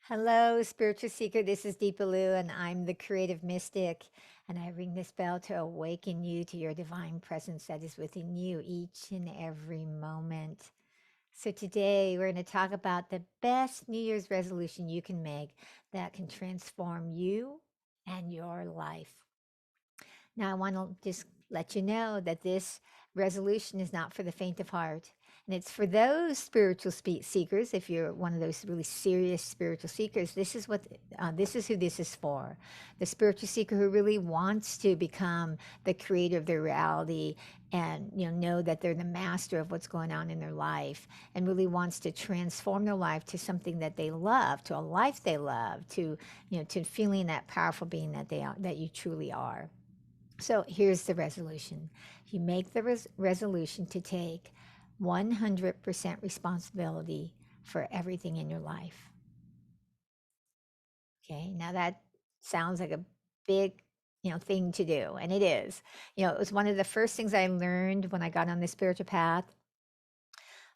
Hello, spiritual seeker. This is Deepa Liu, and I'm the creative mystic. And I ring this bell to awaken you to your divine presence that is within you each and every moment. So, today we're going to talk about the best New Year's resolution you can make that can transform you and your life. Now, I want to just let you know that this resolution is not for the faint of heart. And it's for those spiritual seekers. If you're one of those really serious spiritual seekers, this is who this is for. The spiritual seeker who really wants to become the creator of their reality and know that they're the master of what's going on in their life, and really wants to transform their life to something that they love, to a life they love, to to feeling that powerful being that they are, that you truly are. So here's the resolution. You make the resolution to take 100% responsibility for everything in your life. Okay, now that sounds like a big thing to do, and it is. It was one of the first things I learned when I got on the spiritual path.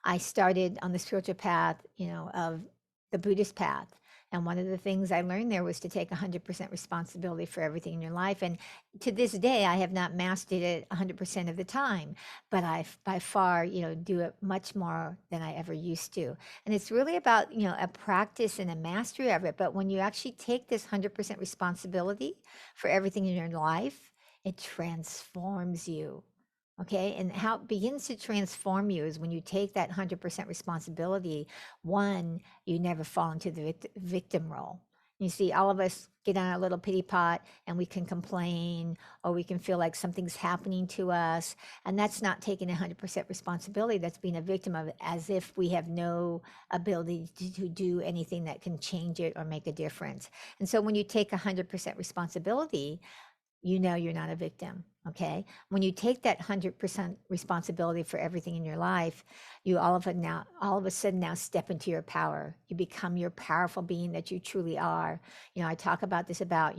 I started on the spiritual path, of the Buddhist path. And one of the things I learned there was to take 100% responsibility for everything in your life. And to this day, I have not mastered it 100% of the time, but I by far, do it much more than I ever used to. And it's really about, a practice and a mastery of it. But when you actually take this 100% responsibility for everything in your life, it transforms you. Okay. And how it begins to transform you is when you take that 100% responsibility. One, you never fall into the victim role. You see, all of us get on our little pity pot and we can complain, or we can feel like something's happening to us. And that's not taking 100% responsibility. That's being a victim of it, as if we have no ability to do anything that can change it or make a difference. And so when you take 100% responsibility, you're not a victim. Okay. When you take that 100% responsibility for everything in your life, you all of a sudden now step into your power. You become your powerful being that you truly are. I talk about this about,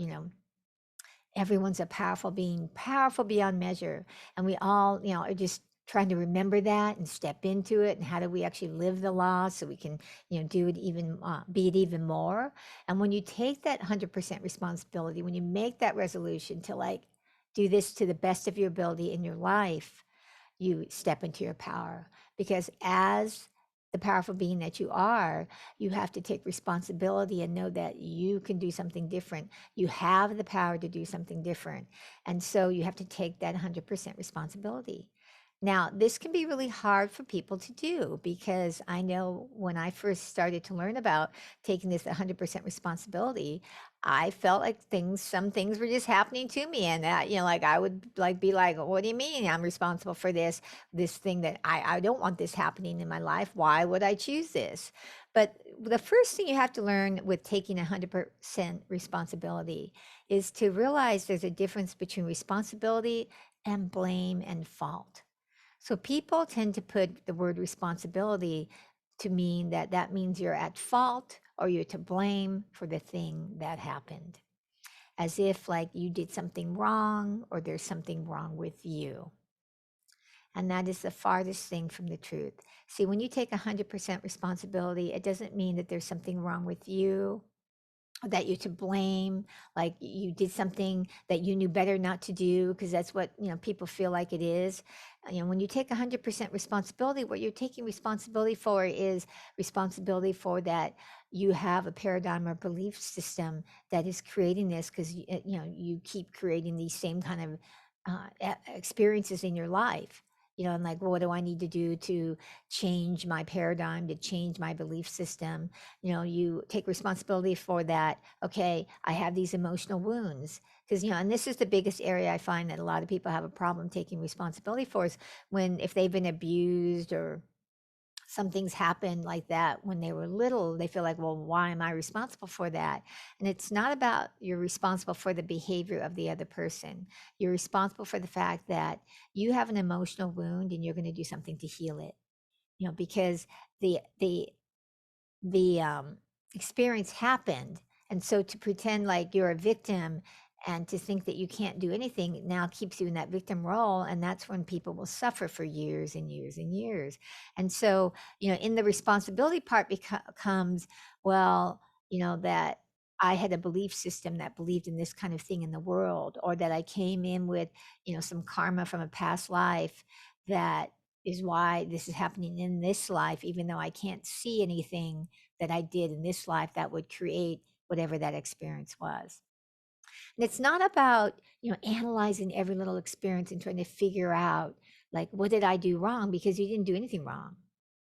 everyone's a powerful being, powerful beyond measure. And we all, are just trying to remember that and step into it. And how do we actually live the law so we can, do it even, be it even more. And when you take that 100% responsibility, when you make that resolution to like do this to the best of your ability in your life, you step into your power. Because as the powerful being that you are, you have to take responsibility and know that you can do something different. You have the power to do something different. And so you have to take that 100% responsibility. Now, this can be really hard for people to do, because I know when I first started to learn about taking this 100% responsibility, I felt like some things were just happening to me. And that, like I would like be like, what do you mean I'm responsible for this thing that I don't want this happening in my life? Why would I choose this? But the first thing you have to learn with taking 100% responsibility is to realize there's a difference between responsibility and blame and fault. So people tend to put the word responsibility to mean that means you're at fault or you're to blame for the thing that happened, as if like you did something wrong or there's something wrong with you. And that is the farthest thing from the truth. See, when you take 100% responsibility, it doesn't mean that there's something wrong with you, that you're to blame, like you did something that you knew better not to do, because that's what people feel like it is. When you take 100% responsibility, what you're taking responsibility for is responsibility for that you have a paradigm or belief system that is creating this, because you keep creating these same kind of experiences in your life. And like, well, what do I need to do to change my paradigm, to change my belief system? You take responsibility for that. Okay, I have these emotional wounds. Because, and this is the biggest area I find that a lot of people have a problem taking responsibility for, is if they've been abused or something's happened like that when they were little, they feel like, well, why am I responsible for that? And it's not about you're responsible for the behavior of the other person. You're responsible for the fact that you have an emotional wound and you're going to do something to heal it. Because the experience happened. And so to pretend like you're a victim and to think that you can't do anything now keeps you in that victim role. And that's when people will suffer for years and years and years. And so, in the responsibility part becomes, well, that I had a belief system that believed in this kind of thing in the world, or that I came in with, some karma from a past life that is why this is happening in this life, even though I can't see anything that I did in this life that would create whatever that experience was. And it's not about, analyzing every little experience and trying to figure out, like, what did I do wrong? Because you didn't do anything wrong.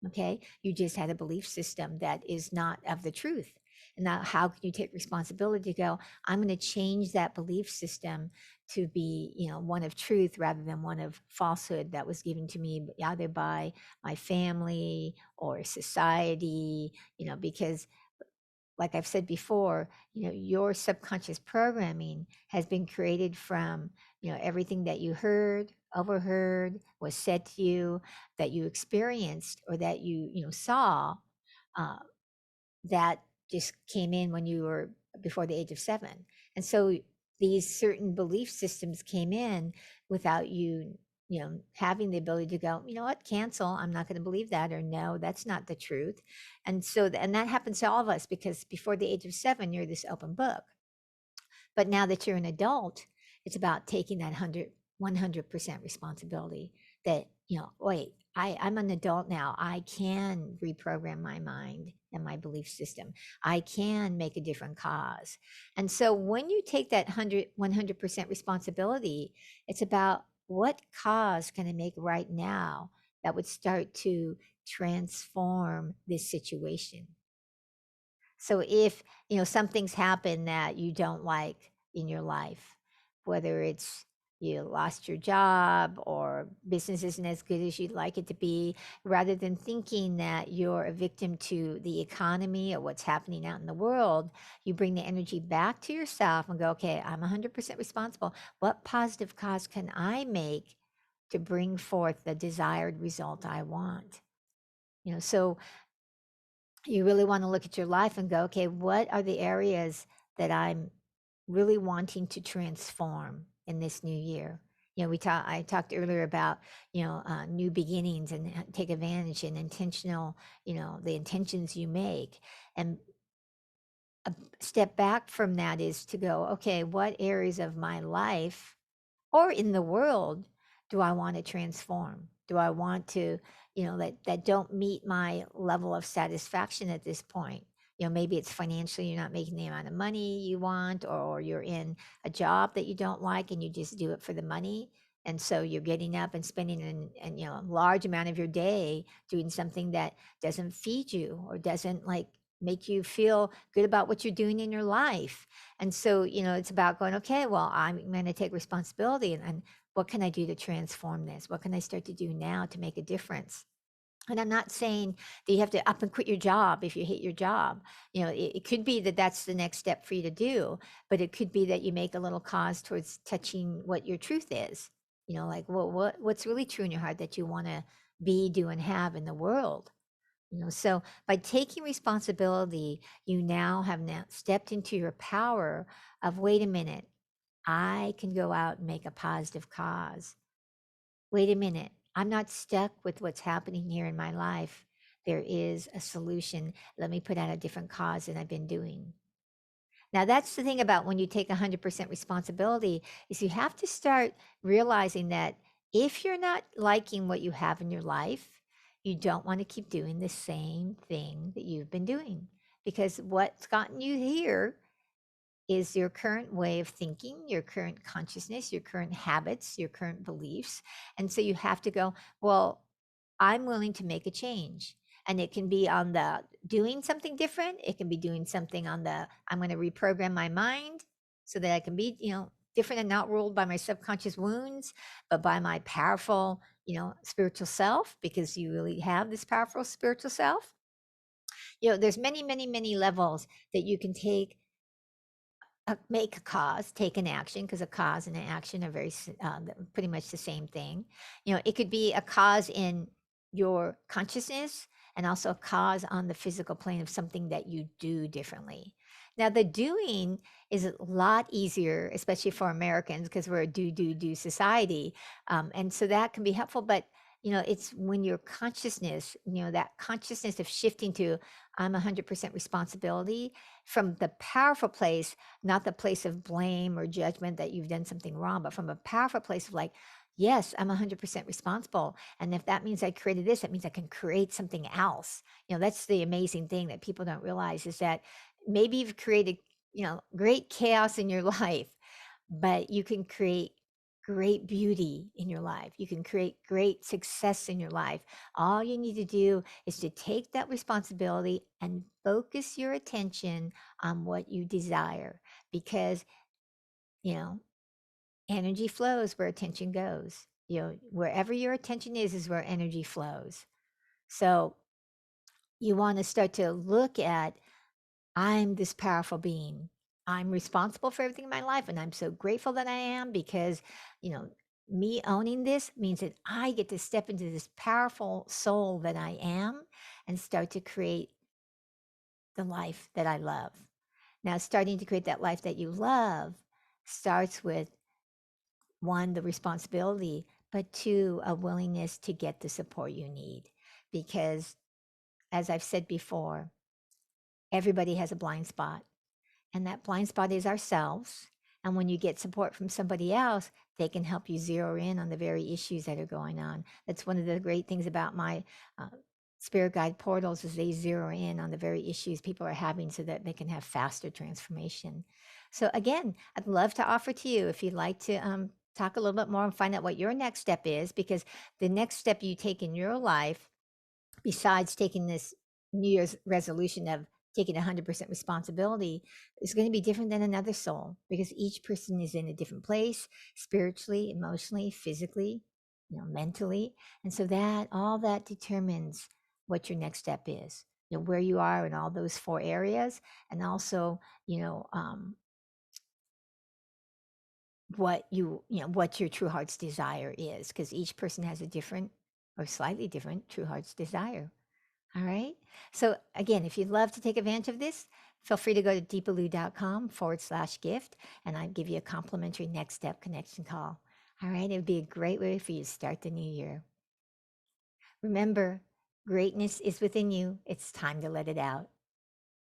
Okay. You just had a belief system that is not of the truth. And now, how can you take responsibility to go, I'm going to change that belief system to be, one of truth rather than one of falsehood that was given to me either by my family or society, because like I've said before, your subconscious programming has been created from, everything that you heard, overheard, was said to you, that you experienced, or that you saw, uh, that just came in when you were before the age of 7. And so these certain belief systems came in without you, having the ability to go, you know what, cancel, I'm not going to believe that, or no, that's not the truth. And so, and that happens to all of us, because before the age of 7, you're this open book. But now that you're an adult, it's about taking that 100% responsibility that, wait, I'm an adult now. I can reprogram my mind and my belief system. I can make a different cause. And so when you take that 100% responsibility, it's about, what cause can I make right now that would start to transform this situation? So if, something's happened that you don't like in your life, whether it's you lost your job or business isn't as good as you'd like it to be, rather than thinking that you're a victim to the economy or what's happening out in the world, you bring the energy back to yourself and go, okay, I'm 100% responsible. What positive cause can I make to bring forth the desired result I want? So you really want to look at your life and go, okay, what are the areas that I'm really wanting to transform in this new year? I talked earlier about, new beginnings, and take advantage and intentional, the intentions you make. And a step back from that is to go, okay, what areas of my life or in the world do I want to transform? Do I want to, that don't meet my level of satisfaction at this point? Maybe it's financially, you're not making the amount of money you want, or you're in a job that you don't like and you just do it for the money. And so you're getting up and spending a large amount of your day doing something that doesn't feed you, or doesn't like make you feel good about what you're doing in your life. And so, it's about going, okay, well, I'm going to take responsibility, and what can I do to transform this? What can I start to do now to make a difference? And I'm not saying that you have to up and quit your job if you hate your job. It could be that that's the next step for you to do, but it could be that you make a little cause towards touching what your truth is. Like, well, what's really true in your heart that you want to be, do, and have in the world? So by taking responsibility, you now have stepped into your power of, wait a minute, I can go out and make a positive cause. Wait a minute, I'm not stuck with what's happening here in my life. There is a solution. Let me put out a different cause than I've been doing. Now, that's the thing about when you take 100% responsibility, is you have to start realizing that if you're not liking what you have in your life, you don't want to keep doing the same thing that you've been doing, because what's gotten you here is your current way of thinking, your current consciousness, your current habits, your current beliefs. And so you have to go, well, I'm willing to make a change. And it can be on the doing something different. It can be doing something on the, I'm going to reprogram my mind so that I can be, different, and not ruled by my subconscious wounds, but by my powerful, spiritual self, because you really have this powerful spiritual self. There's many, many, many levels that you can take, make a cause, take an action, because a cause and an action are pretty much the same thing. It could be a cause in your consciousness, and also a cause on the physical plane of something that you do differently. Now, the doing is a lot easier, especially for Americans, because we're a do society. And so that can be helpful. But it's when your consciousness, that consciousness of shifting to I'm 100% responsibility from the powerful place, not the place of blame or judgment that you've done something wrong, but from a powerful place of like, yes, I'm 100% responsible. And if that means I created this, that means I can create something else. That's the amazing thing that people don't realize is that maybe you've created, great chaos in your life, but you can create great beauty in your life. You can create great success in your life. All you need to do is to take that responsibility and focus your attention on what you desire because, you know, energy flows where attention goes. Wherever your attention is where energy flows. So you want to start to look at I'm this powerful being. I'm responsible for everything in my life. And I'm so grateful that I am because, you know, me owning this means that I get to step into this powerful soul that I am and start to create the life that I love. Now, starting to create that life that you love starts with one, the responsibility, but two, a willingness to get the support you need. Because as I've said before, everybody has a blind spot. And that blind spot is ourselves. And when you get support from somebody else, they can help you zero in on the very issues that are going on. That's one of the great things about my spirit guide portals is they zero in on the very issues people are having so that they can have faster transformation. So again, I'd love to offer to you if you'd like to talk a little bit more and find out what your next step is, because the next step you take in your life, besides taking this New Year's resolution of taking 100% responsibility, is going to be different than another soul because each person is in a different place spiritually, emotionally, physically, mentally. And so that all that determines what your next step is, where you are in all those four areas. And also, what your true heart's desire is, because each person has a different or slightly different true heart's desire. All right. So again, if you'd love to take advantage of this, feel free to go to deepalu.com/gift, and I'd give you a complimentary next step connection call. All right. It would be a great way for you to start the new year. Remember, greatness is within you. It's time to let it out.